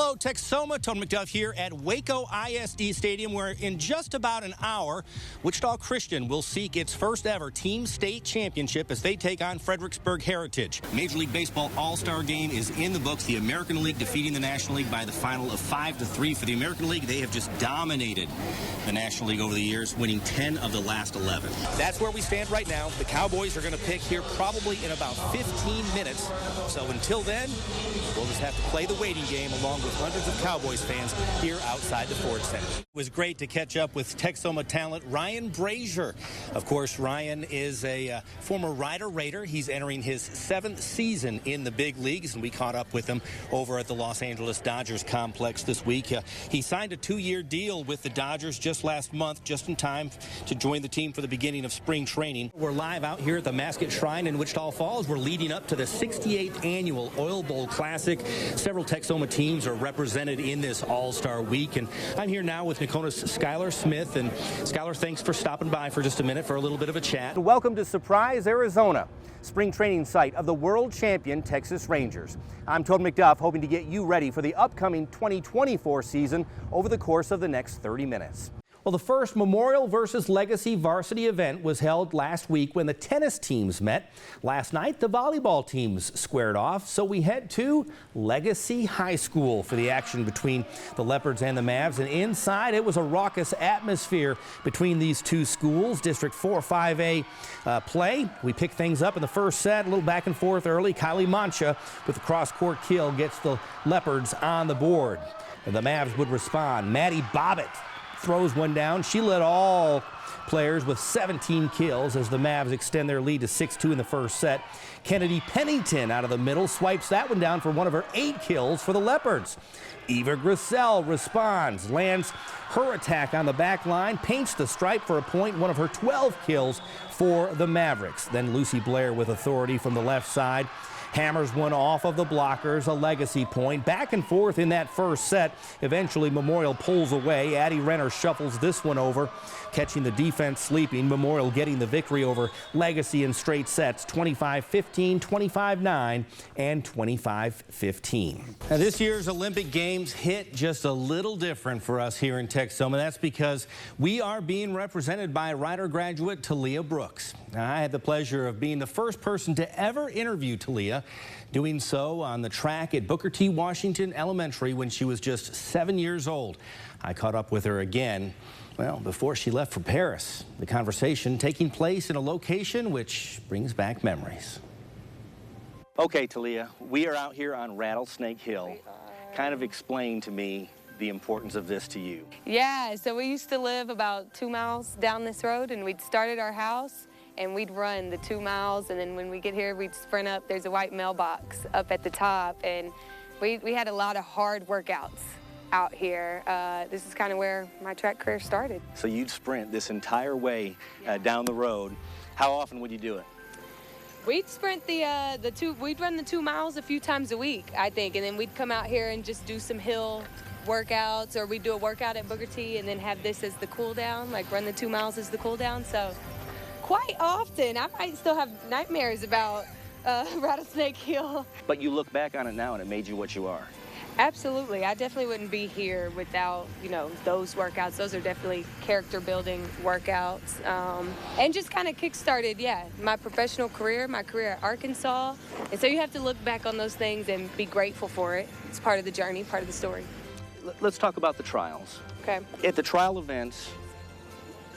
Hello, Texoma. Tobin McDuff here at Waco ISD Stadium, where in just about an hour, Wichita Christian will seek its first ever team state championship as they take on Fredericksburg Heritage. Major League Baseball All-Star Game is in the books. The American League defeating the National League by the final of 5-3. For the American League, they have just dominated the National League over the years, winning 10 of the last 11. That's where we stand right now. The Cowboys are going to pick here probably in about 15 minutes. So until then, we'll just have to play the waiting game along with hundreds of Cowboys fans here outside the Ford Center. It was great to catch up with Texoma talent Ryan Brazier. Of course, Ryan is a former Rider-Raider. He's entering his 7th season in the big leagues, and we caught up with him over at the Los Angeles Dodgers complex this week. He signed a 2-year deal with the Dodgers just last month, just in time to join the team for the beginning of spring training. We're live out here at the Mascot Shrine in Wichita Falls. We're leading up to the 68th annual Oil Bowl Classic. Several Texoma teams are represented in this All-Star Week, and I'm here now with Nakona's Skylar Smith. And Skylar, thanks for stopping by for just a minute for a little bit of a chat. Welcome to Surprise, Arizona, spring training site of the world champion Texas Rangers. I'm Tobin McDuff, hoping to get you ready for the upcoming 2024 season over the course of the next 30 minutes. Well, the first Memorial versus Legacy varsity event was held last week when the tennis teams met. Last night, the volleyball teams squared off, so we head to Legacy High School for the action between the Leopards and the Mavs. And inside, it was a raucous atmosphere between these two schools. District 4-5A play. We pick things up in the first set, a little back and forth early. Kylie Mancha with the cross-court kill gets the Leopards on the board. And the Mavs would respond. Maddie Bobbitt throws one down. She led all players with 17 kills as the Mavs extend their lead to 6-2 in the first set. Kennedy Pennington out of the middle swipes that one down for one of her 8 kills for the Leopards. Eva Grissel responds, lands her attack on the back line, paints the stripe for a point, one of her 12 kills for the Mavericks. Then Lucy Blair with authority from the left side hammers one off of the blockers, a Legacy point. Back and forth in that first set. Eventually, Memorial pulls away. Addie Renner shuffles this one over, catching the defense sleeping. Memorial getting the victory over Legacy in straight sets, 25-15, 25-9, and 25-15. Now, this year's Olympic Games hit just a little different for us here in Texoma. That's because we are being represented by Rider graduate Talia Brooks. Now, I had the pleasure of being the first person to ever interview Talia, doing so on the track at Booker T. Washington Elementary when she was just 7 years old. I caught up with her again, well, before she left for Paris. The conversation taking place in a location which brings back memories. Okay, Talia, we are out here on Rattlesnake Hill. Kind of explain to me the importance of this to you. Yeah, so we used to live about 2 miles down this road, and we'd start at our house and we'd run the 2 miles, and then when we get here, we'd sprint up. There's a white mailbox up at the top, and we had a lot of hard workouts out here. This is kind of where my track career started. So you'd sprint this entire way down the road. How often would you do it? We'd sprint we'd run the 2 miles a few times a week, I think, and then we'd come out here and just do some hill workouts, or we'd do a workout at Booker T and then have this as the cool down, like run the 2 miles as the cool down. So quite often, I might still have nightmares about Rattlesnake Hill. But you look back on it now and it made you what you are. Absolutely. I definitely wouldn't be here without, those workouts. Those are definitely character-building workouts. And just kind of kick-started, my professional career, my career at Arkansas. And so you have to look back on those things and be grateful for it. It's part of the journey, part of the story. Let's talk about the trials. Okay. At the trial events,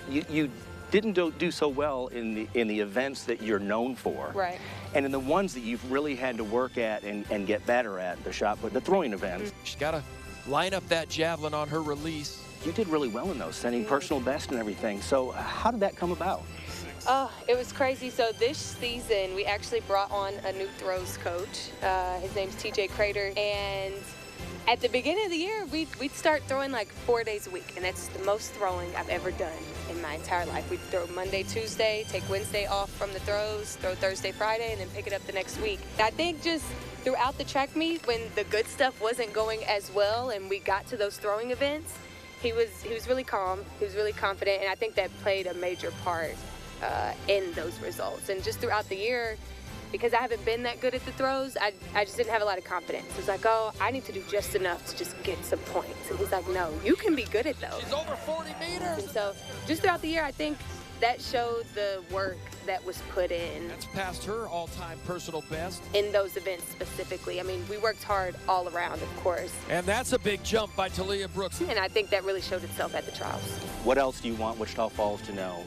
you didn't do so well in the events that you're known for. Right. And in the ones that you've really had to work at and get better at, the shot put, the throwing events. She's got to line up that javelin on her release. You did really well in those, setting personal best and everything. So how did that come about? Oh, it was crazy. So this season, we actually brought on a new throws coach. His name's TJ Crater, and at the beginning of the year, we'd start throwing like 4 days a week, and that's the most throwing I've ever done in my entire life. We'd throw Monday, Tuesday, take Wednesday off from the throws, throw Thursday, Friday, and then pick it up the next week. I think just throughout the track meet, when the good stuff wasn't going as well and we got to those throwing events, he was really calm, he was really confident, and I think that played a major part in those results. And just throughout the year, because I haven't been that good at the throws, I just didn't have a lot of confidence. It was like, oh, I need to do just enough to just get some points. And he's like, no, you can be good at those. She's over 40 meters. And so just throughout the year, I think that showed the work that was put in. That's past her all-time personal best. In those events specifically. I mean, we worked hard all around, of course. And that's a big jump by Talia Brooks. And I think that really showed itself at the trials. What else do you want Wichita Falls to know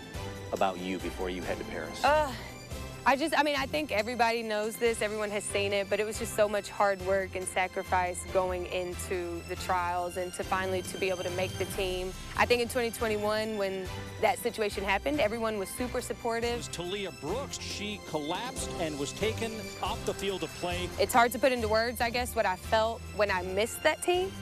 about you before you head to Paris? I think everybody knows this, everyone has seen it, but it was just so much hard work and sacrifice going into the trials and to finally to be able to make the team. I think in 2021, when that situation happened, everyone was super supportive. Talia Brooks, she collapsed and was taken off the field of play. It's hard to put into words, I guess, what I felt when I missed that team,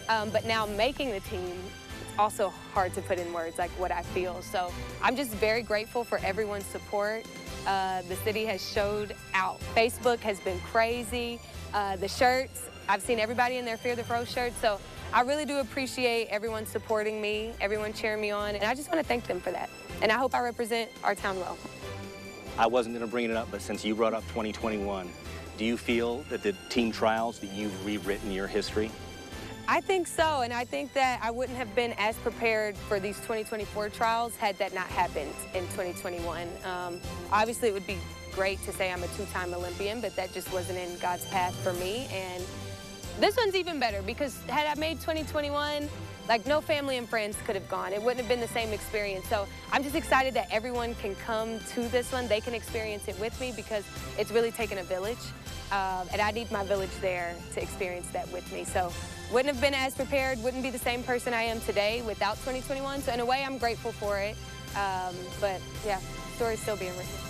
but now making the team, it's also hard to put in words, like what I feel. So I'm just very grateful for everyone's support. The city has showed out. Facebook has been crazy. The shirts, I've seen everybody in their Fear the Fro shirts. So I really do appreciate everyone supporting me, everyone cheering me on, and I just want to thank them for that. And I hope I represent our town well. I wasn't going to bring it up, but since you brought up 2021, do you feel that the team trials, that you've rewritten your history? I think so, and I think that I wouldn't have been as prepared for these 2024 trials had that not happened in 2021. Obviously, it would be great to say I'm a two-time Olympian, but that just wasn't in God's path for me. And this one's even better because had I made 2021, like no family and friends could have gone. It wouldn't have been the same experience. So I'm just excited that everyone can come to this one. They can experience it with me because it's really taken a village. And I need my village there to experience that with me. So wouldn't have been as prepared, wouldn't be the same person I am today without 2021. So in a way, I'm grateful for it. But yeah, story's still being written.